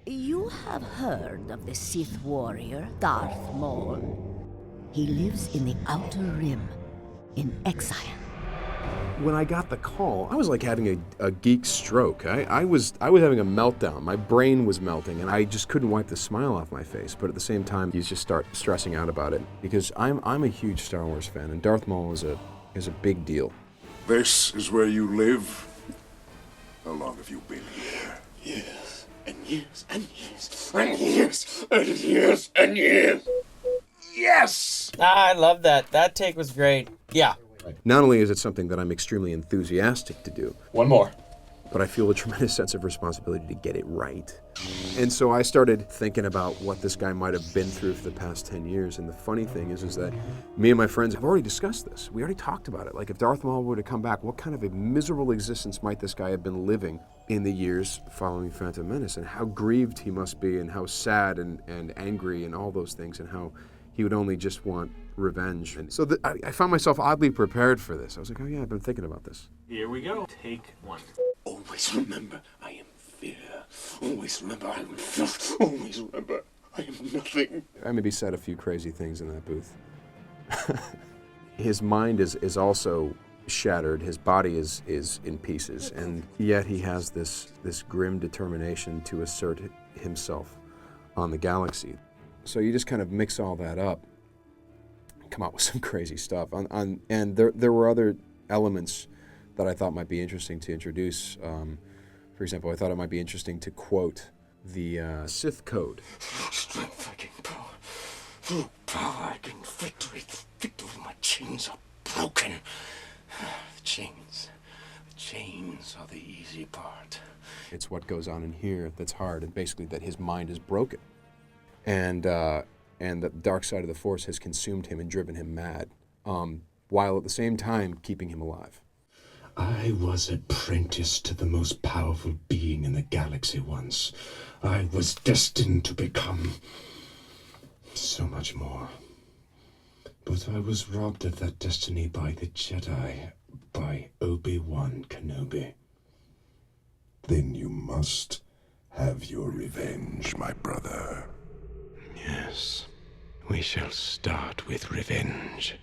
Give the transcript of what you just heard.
You have heard of the Sith warrior, Darth Maul. He lives in the Outer Rim, in exile. When I got the call, I was like having a geek stroke. I was having a meltdown. My brain was melting, and I just couldn't wipe the smile off my face. But at the same time, you just start stressing out about it because I'm a huge Star Wars fan, and Darth Maul is a big deal. This is where you live? How long have you been here? Years and years and years and years and years and years. Yes! I love that. That take was great. Yeah. Not only is it something that I'm extremely enthusiastic to do, One more. but I feel a tremendous sense of responsibility to get it right. And so I started thinking about what this guy might have been through for the past 10 years. And the funny thing is that me and my friends have already discussed this. We already talked about it. Like, if Darth Maul were to come back, what kind of a miserable existence might this guy have been living in the years following Phantom Menace, and how grieved he must be, and how sad and angry and all those things, and how he would only just want revenge. And so I found myself oddly prepared for this. I was like, oh yeah, I've been thinking about this. Here we go. Take one. Always remember, I am fear. Always remember, I am filth. Always remember, I am nothing. I maybe said a few crazy things in that booth. His mind is also shattered. His body is in pieces, and yet he has this grim determination to assert himself on the galaxy. So you just kind of mix all that up, come out with some crazy stuff. And there were other elements that I thought might be interesting to introduce. For example, I thought it might be interesting to quote the Sith Code. Strength I gain power. Through power I gain victory. Victory, my chains are broken. The chains are the easy part. It's what goes on in here that's hard, and basically that his mind is broken. And the dark side of the Force has consumed him and driven him mad, while at the same time keeping him alive. I was apprenticed to the most powerful being in the galaxy once. I was destined to become so much more. But I was robbed of that destiny by the Jedi, by Obi-Wan Kenobi. Then you must have your revenge, my brother. Yes, we shall start with revenge.